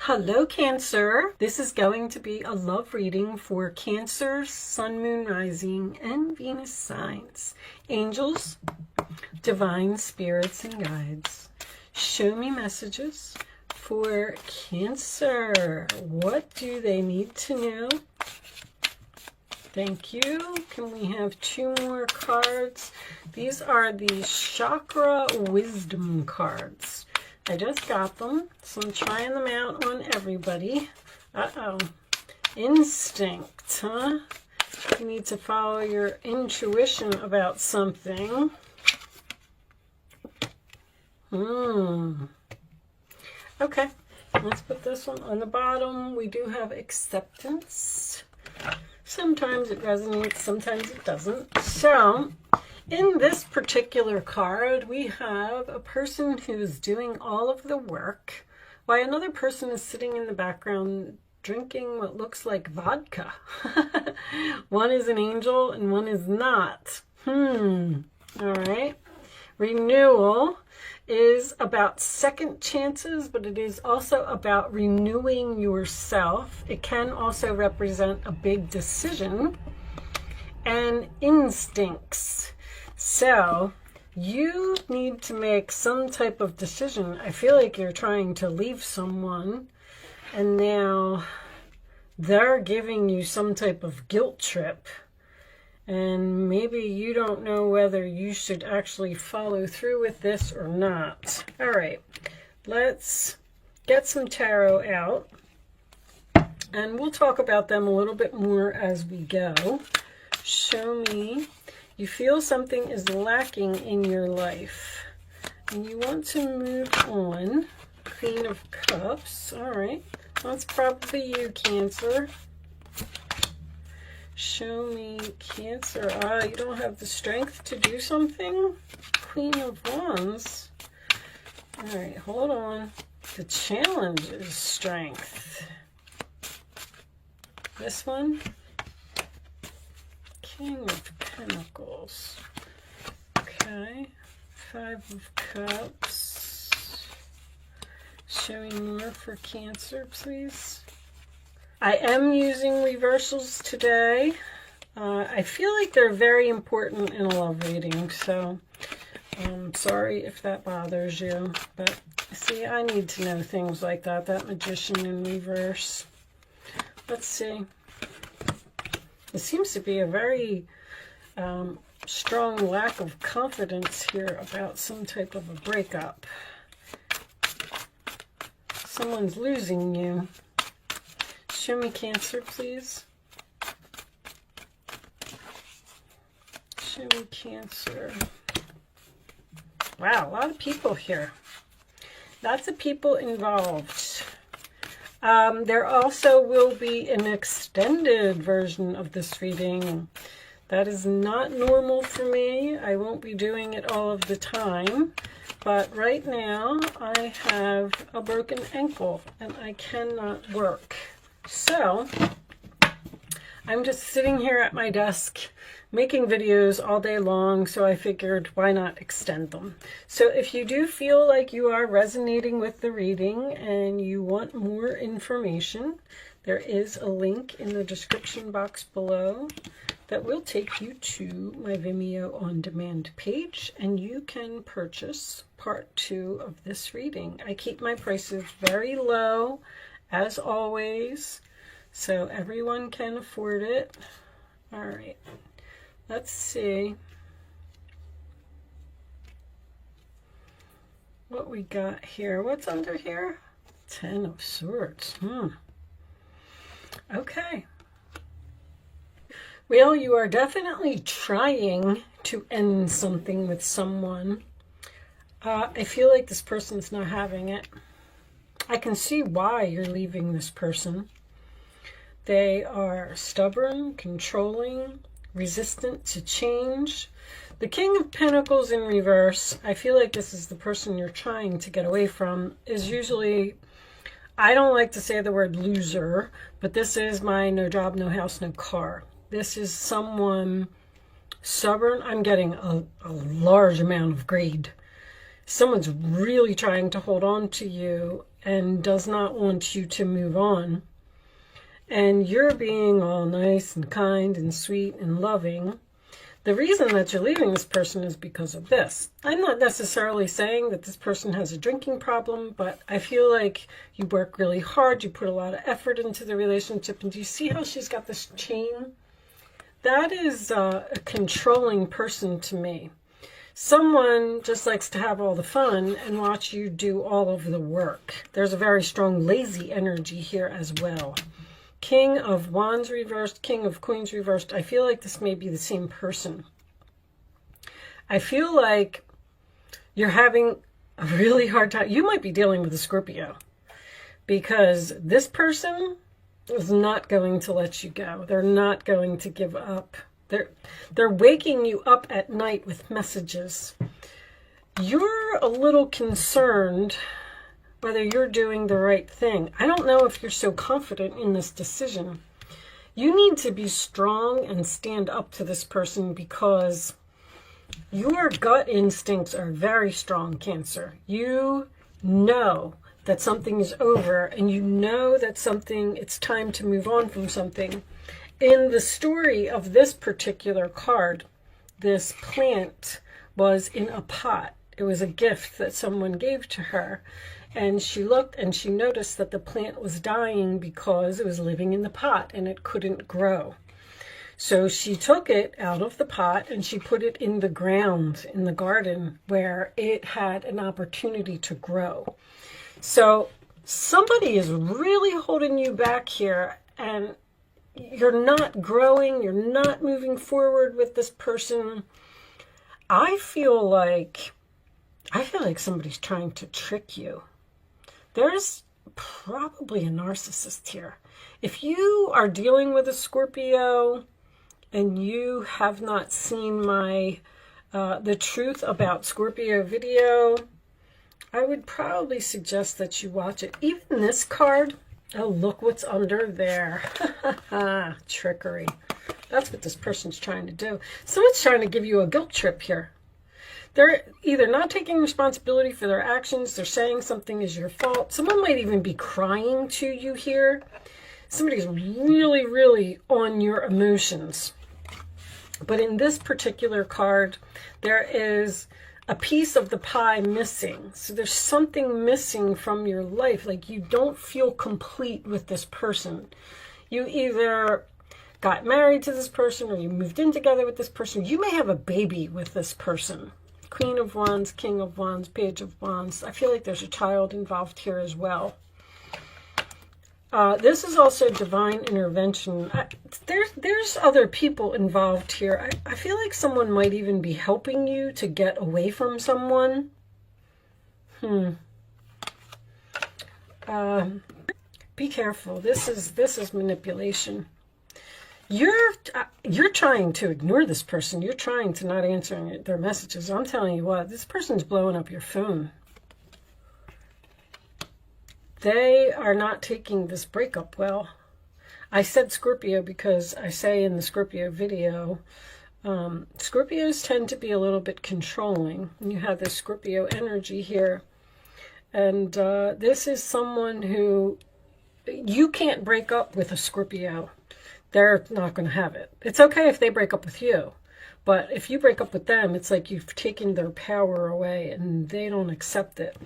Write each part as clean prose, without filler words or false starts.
Hello, Cancer. This is going to be a love reading for Cancer, Sun, Moon, Rising, and Venus signs. Angels, divine spirits, and guides, show me messages for Cancer. What do they need to know? Thank you. Can we have 2 more cards? These are the Chakra Wisdom cards. I just got them, so I'm trying them out on everybody. Uh-oh. Instinct, huh? You need to follow your intuition about something. Okay, let's put this one on the bottom. We do have acceptance. Sometimes it resonates, sometimes it doesn't. So, in this particular card, we have a person who is doing all of the work, while another person is sitting in the background drinking what looks like vodka. One is an angel and one is not. All right. Renewal is about second chances, but it is also about renewing yourself. It can also represent a big decision. And instincts. So, you need to make some type of decision. I feel like you're trying to leave someone, and now they're giving you some type of guilt trip. And maybe you don't know whether you should actually follow through with this or not. All right, let's get some tarot out, and we'll talk about them a little bit more as we go. Show me. You feel something is lacking in your life, and you want to move on. Queen of Cups. All right. That's probably you, Cancer. Show me, Cancer. You don't have the strength to do something? Queen of Wands. All right, hold on. The challenge is strength. This one? King of Pentacles. Okay. 5 of Cups. Show me more for Cancer, please. I am using reversals today. I feel like they're very important in a love reading, so I'm sorry if that bothers you. But see, I need to know things like that. That Magician in reverse. Let's see. It seems to be a very strong lack of confidence here about some type of a breakup. Someone's losing you. Show me Cancer, please. Show me Cancer. Wow, a lot of people here. Lots of people involved. There also will be an extended version of this reading. That is not normal for me. I won't be doing it all of the time. But right now, I have a broken ankle and I cannot work. So, I'm just sitting here at my desk making videos all day long, so I figured why not extend them. So if you do feel like you are resonating with the reading and you want more information, there is a link in the description box below that will take you to my Vimeo on demand page, and you can purchase part 2 of this reading. I keep my prices very low, as always, so everyone can afford it. All right, let's see what we got here. What's under here? 10 of Swords. Okay. Well, you are definitely trying to end something with someone. I feel like this person's not having it. I can see why you're leaving this person. They are stubborn, controlling, resistant to change. The King of Pentacles in reverse, I feel like this is the person you're trying to get away from, is usually, I don't like to say the word loser, but this is my no job, no house, no car. This is someone stubborn. I'm getting a large amount of greed. Someone's really trying to hold on to you and does not want you to move on. And you're being all nice and kind and sweet and loving. The reason that you're leaving this person is because of this. I'm not necessarily saying that this person has a drinking problem, but I feel like you work really hard, you put a lot of effort into the relationship, and do you see how she's got this chain? That is a controlling person to me. Someone just likes to have all the fun and watch you do all of the work. There's a very strong lazy energy here as well. King of Wands reversed, King of Queens reversed. I feel like this may be the same person. I feel like you're having a really hard time. You might be dealing with a Scorpio, because this person is not going to let you go. They're not going to give up. They're waking you up at night with messages. You're a little concerned whether you're doing the right thing. I don't know if you're so confident in this decision. You need to be strong and stand up to this person, because your gut instincts are very strong, Cancer. You know that something is over, and you know that it's time to move on from something. In the story of this particular card, this plant was in a pot. It was a gift that someone gave to her. And she looked and she noticed that the plant was dying because it was living in the pot and it couldn't grow. So she took it out of the pot and she put it in the ground in the garden where it had an opportunity to grow. So somebody is really holding you back here, and you're not growing, you're not moving forward with this person. I feel like somebody's trying to trick you. There's probably a narcissist here. If you are dealing with a Scorpio and you have not seen my The Truth About Scorpio video, I would probably suggest that you watch it. Even this card, oh, look what's under there. Trickery. That's what this person's trying to do. Someone's trying to give you a guilt trip here. They're either not taking responsibility for their actions, they're saying something is your fault. Someone might even be crying to you here. Somebody's really, really on your emotions. But in this particular card, there is a piece of the pie missing. So there's something missing from your life. Like, you don't feel complete with this person. You either got married to this person or you moved in together with this person. You may have a baby with this person. Queen of Wands, King of Wands, Page of Wands. I feel like there's a child involved here as well. This is also divine intervention. There's other people involved here. I feel like someone might even be helping you to get away from someone. Be careful. This is manipulation. You're trying to ignore this person. You're trying to not answer their messages. I'm telling you what, this person's blowing up your phone. They are not taking this breakup well. I said Scorpio because I say in the Scorpio video, Scorpios tend to be a little bit controlling. You have this Scorpio energy here. And this is someone who, you can't break up with a Scorpio. They're not going to have it. It's okay if they break up with you. But if you break up with them, it's like you've taken their power away and they don't accept it.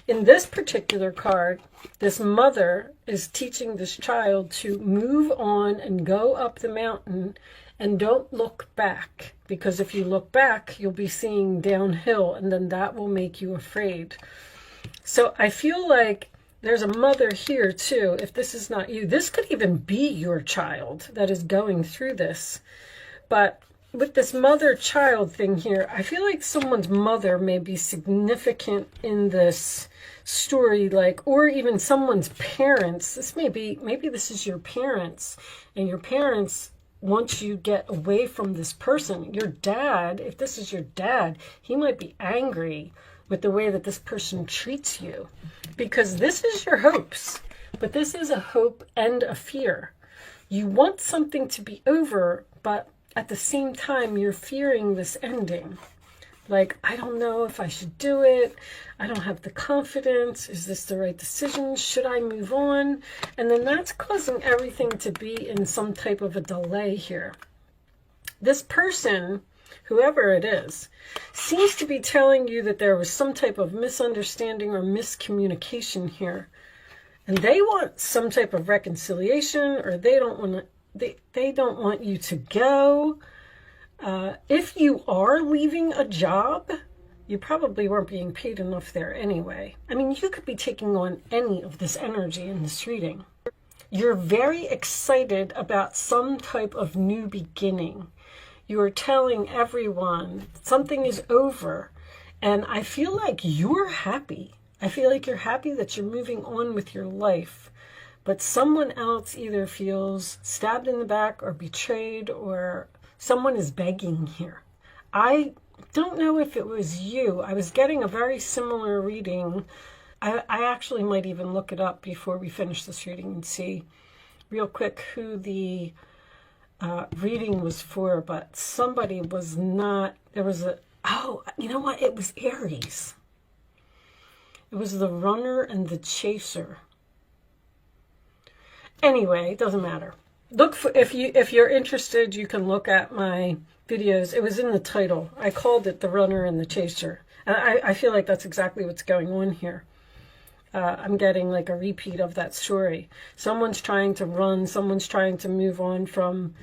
In this particular card, this mother is teaching this child to move on and go up the mountain and don't look back. Because if you look back, you'll be seeing downhill, and then that will make you afraid. So I feel like there's a mother here too. If this is not you, this could even be your child that is going through this. But with this mother-child thing here, I feel like someone's mother may be significant in this story, like, or even someone's parents. This may be, maybe this is your parents, and your parents want you to get away from this person. Your dad, if this is your dad, he might be angry with the way that this person treats you, because this is your hopes, but this is a hope and a fear. You want something to be over, but at the same time, you're fearing this ending. Like, I don't know if I should do it. I don't have the confidence. Is this the right decision? Should I move on? And then that's causing everything to be in some type of a delay here. This person, whoever it is, seems to be telling you that there was some type of misunderstanding or miscommunication here. And they want some type of reconciliation, or they don't want to, they don't want you to go. If you are leaving a job, you probably weren't being paid enough there anyway. I mean, you could be taking on any of this energy in this reading. You're very excited about some type of new beginning. You are telling everyone something is over. And I feel like you're happy. I feel like you're happy that you're moving on with your life. But someone else either feels stabbed in the back or betrayed, or someone is begging here. I don't know if it was you. I was getting a very similar reading. I actually might even look it up before we finish this reading and see real quick who the reading was for, but somebody was not, there was a, oh, you know what? It was Aries. It was the runner and the chaser. Anyway, it doesn't matter. Look for, if you're interested, you can look at my videos. It was in the title. I called it The Runner and the Chaser. And I feel like that's exactly what's going on here. I'm getting like a repeat of that story. Someone's trying to run, someone's trying to move on from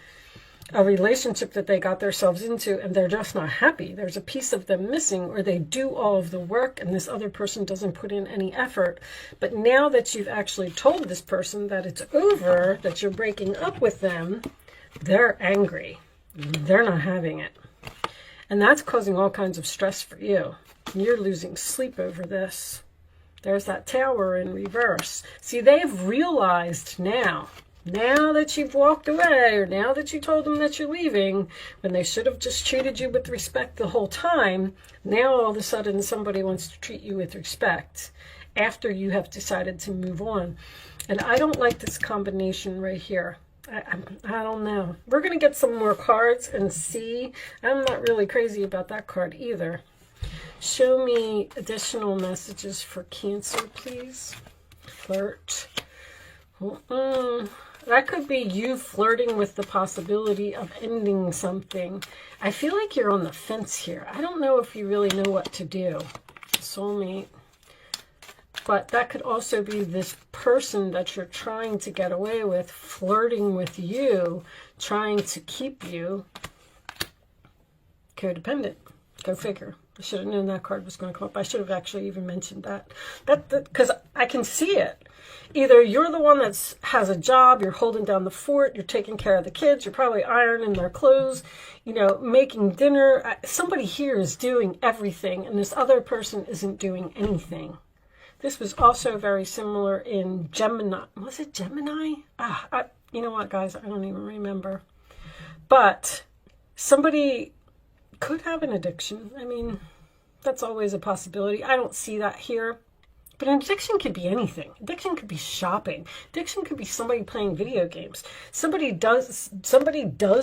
a relationship that they got themselves into, and they're just not happy. There's a piece of them missing, or they do all of the work and this other person doesn't put in any effort. But now that you've actually told this person that it's over, that you're breaking up with them, they're angry. They're not having it. And that's causing all kinds of stress for you. You're losing sleep over this. There's that Tower in reverse. See, they've realized now that you've walked away, or now that you told them that you're leaving, when they should have just treated you with respect the whole time, now all of a sudden somebody wants to treat you with respect after you have decided to move on. And I don't like this combination right here. I don't know. We're going to get some more cards and see. I'm not really crazy about that card either. Show me additional messages for Cancer, please. Flirt. That could be you flirting with the possibility of ending something. I feel like you're on the fence here. I don't know if you really know what to do. Soulmate. But that could also be this person that you're trying to get away with, flirting with you, trying to keep you codependent. Go figure. I should have known that card was going to come up. I should have actually even mentioned that. Because I can see it. Either you're the one that has a job, you're holding down the fort, you're taking care of the kids, you're probably ironing their clothes, you know, making dinner. Somebody here is doing everything, and this other person isn't doing anything. This was also very similar in Gemini. Was it Gemini? You know what, guys? I don't even remember. But somebody could have an addiction. I mean, that's always a possibility. I don't see that here. But an addiction could be anything. Addiction could be shopping. Addiction could be somebody playing video games. Somebody does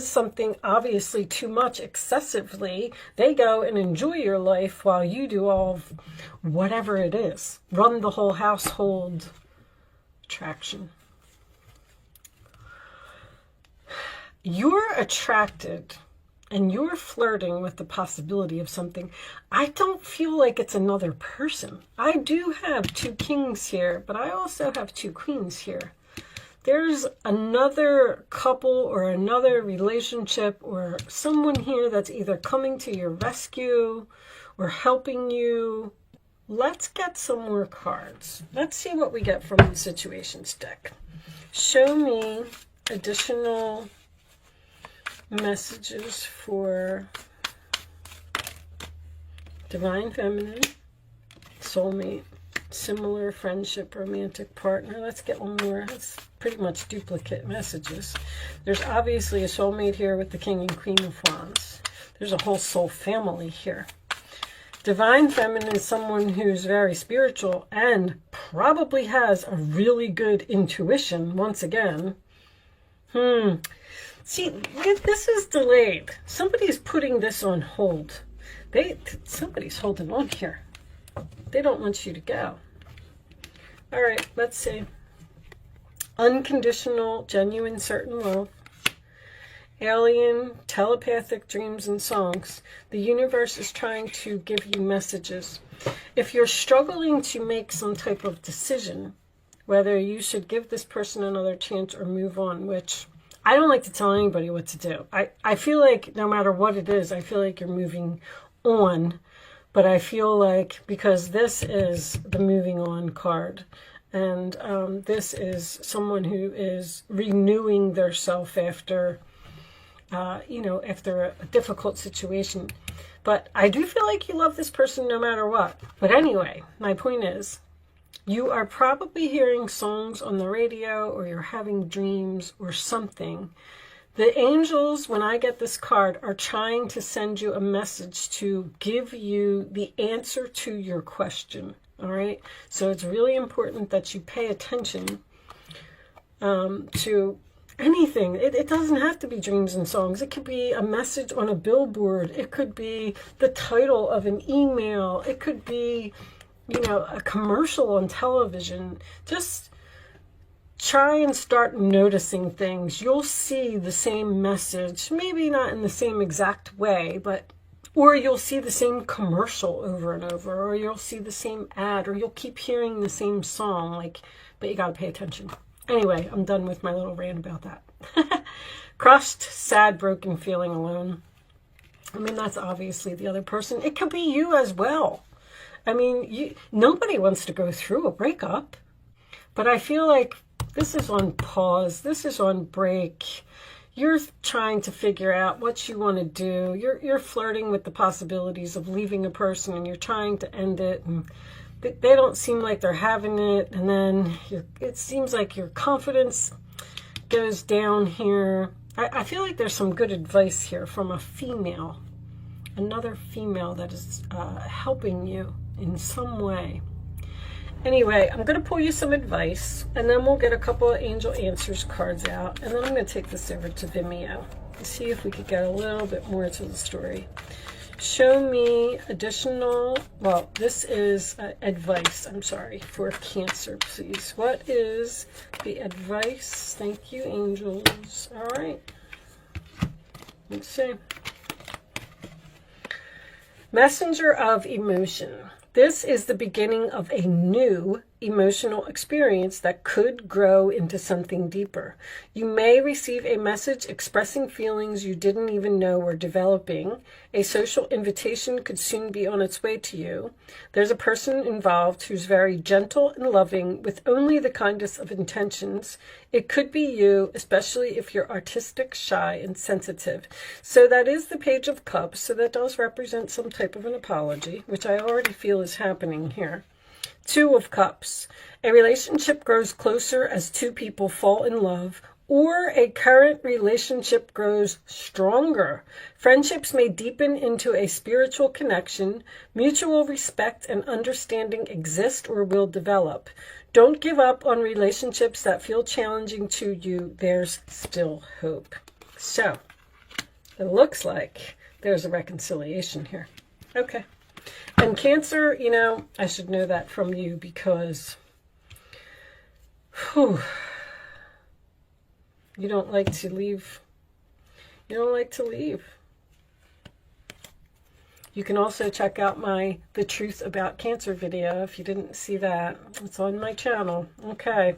something obviously too much excessively. They go and enjoy your life while you do all of whatever it is. Run the whole household. Attraction. You're attracted and you're flirting with the possibility of something. I don't feel like it's another person. I do have two kings here, but I also have two queens here. There's another couple or another relationship or someone here that's either coming to your rescue or helping you. Let's get some more cards. Let's see what we get from the situations deck. Show me additional messages for Divine Feminine, Soulmate, Similar, Friendship, Romantic Partner. Let's get one more. That's pretty much duplicate messages. There's obviously a soulmate here with the King and Queen of Wands. There's a whole soul family here. Divine Feminine is someone who's very spiritual and probably has a really good intuition once again. See, this is delayed. Somebody's putting this on hold. Somebody's holding on here. They don't want you to go. All right, let's see. Unconditional, genuine, certain love. Alien, telepathic dreams and songs. The universe is trying to give you messages. If you're struggling to make some type of decision, whether you should give this person another chance or move on, which I don't like to tell anybody what to do. I feel like no matter what it is, I feel like you're moving on. But I feel like, because this is the moving on card, and this is someone who is renewing their self after, after a difficult situation. But I do feel like you love this person no matter what. But anyway, my point is, you are probably hearing songs on the radio, or you're having dreams or something. The angels, when I get this card, are trying to send you a message to give you the answer to your question. All right? So it's really important that you pay attention to anything. It doesn't have to be dreams and songs. It could be a message on a billboard. It could be the title of an email. It could be, a commercial on television. Just try and start noticing things. You'll see the same message, maybe not in the same exact way, or you'll see the same commercial over and over, or you'll see the same ad, or you'll keep hearing the same song, but you got to pay attention. Anyway, I'm done with my little rant about that. Crushed, sad, broken, feeling alone. I mean, that's obviously the other person. It could be you as well. I mean, nobody wants to go through a breakup, but I feel like this is on pause. This is on break. You're trying to figure out what you want to do. You're flirting with the possibilities of leaving a person, and you're trying to end it. And they don't seem like they're having it. And then it seems like your confidence goes down here. I feel like there's some good advice here from a female, another female that is helping you in some way. Anyway, I'm going to pull you some advice, and then we'll get a couple of angel answers cards out, and then I'm going to take this over to Vimeo and see if we could get a little bit more to the story. Show me additional, well, this is advice, I'm sorry, for Cancer, please. What is the advice? Thank you, angels. All right. Let's see. Messenger of emotion. This is the beginning of a new emotional experience that could grow into something deeper. You may receive a message expressing feelings you didn't even know were developing. A social invitation could soon be on its way to you. There's a person involved who's very gentle and loving with only the kindest of intentions. It could be you, especially if you're artistic, shy, and sensitive. So that is the Page of Cups. So that does represent some type of an apology, which I already feel is happening here. Two of Cups. A relationship grows closer as two people fall in love, or a current relationship grows stronger. Friendships may deepen into a spiritual connection. Mutual respect and understanding exist or will develop. Don't give up on relationships that feel challenging to you. There's still hope. So, it looks like there's a reconciliation here. Okay. And Cancer, I should know that from you because you don't like to leave. You don't like to leave. You can also check out my The Truth About Cancer video if you didn't see that. It's on my channel. Okay.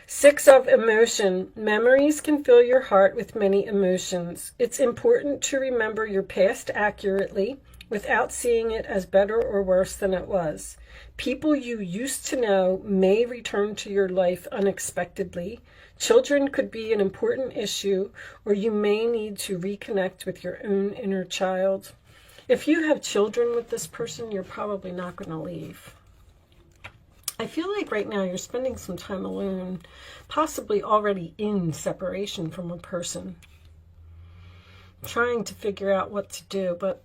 Six of emotion. Memories can fill your heart with many emotions. It's important to remember your past accurately without seeing it as better or worse than it was. People you used to know may return to your life unexpectedly. Children could be an important issue, or you may need to reconnect with your own inner child. If you have children with this person, you're probably not going to leave. I feel like right now you're spending some time alone, possibly already in separation from a person, trying to figure out what to do. But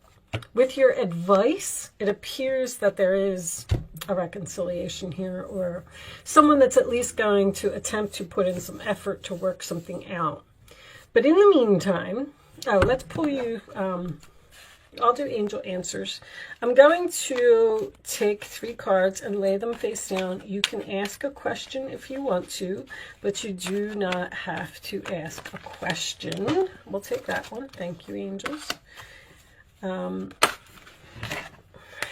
with your advice, it appears that there is a reconciliation here, or someone that's at least going to attempt to put in some effort to work something out. But in the meantime, let's pull you I'll do angel answers. I'm going to take 3 cards and lay them face down. You can ask a question if you want to, but you do not have to ask a question. We'll take that one. Thank you, angels. I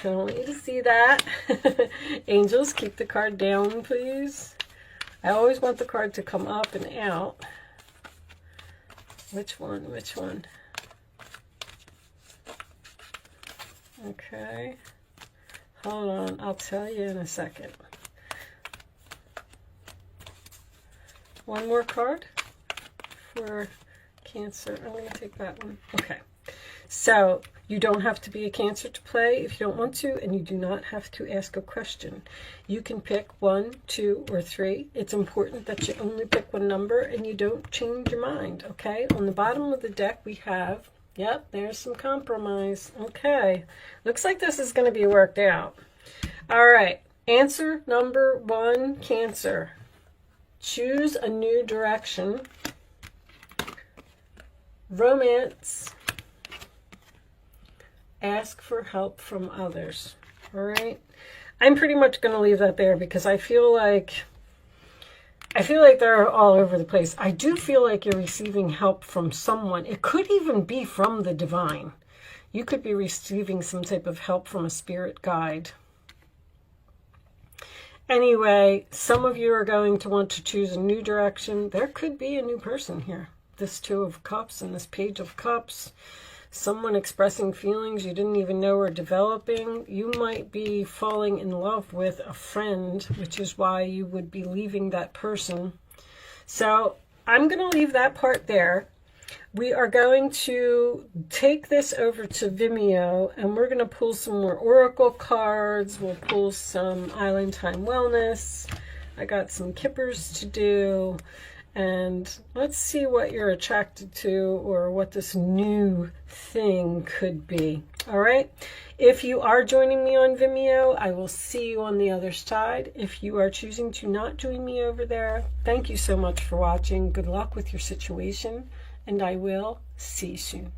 don't need to see that. Angels, keep the card down, please. I always want the card to come up and out. Which one? Which one? Okay. Hold on. I'll tell you in a second. One more card for Cancer. I'm going to take that one. Okay. So, you don't have to be a Cancer to play if you don't want to, and you do not have to ask a question. You can pick 1, 2, or 3. It's important that you only pick one number and you don't change your mind, okay? On the bottom of the deck we have, yep, there's some compromise. Okay, looks like this is going to be worked out. All right, answer number 1, Cancer. Choose a new direction. Romance. Ask for help from others. All right. I'm pretty much going to leave that there because I feel like they're all over the place. I do feel like you're receiving help from someone. It could even be from the divine. You could be receiving some type of help from a spirit guide. Anyway, some of you are going to want to choose a new direction. There could be a new person here. This 2 of Cups and this Page of Cups. Someone expressing feelings you didn't even know were developing. You might be falling in love with a friend, which is why you would be leaving that person. So I'm going to leave that part there. We are going to take this over to Vimeo, and we're going to pull some more oracle cards. We'll pull some Island Time Wellness. I got some kippers to do. And let's see what you're attracted to or what this new thing could be. All right. If you are joining me on Vimeo, I will see you on the other side. If you are choosing to not join me over there, thank you so much for watching. Good luck with your situation, and I will see you soon.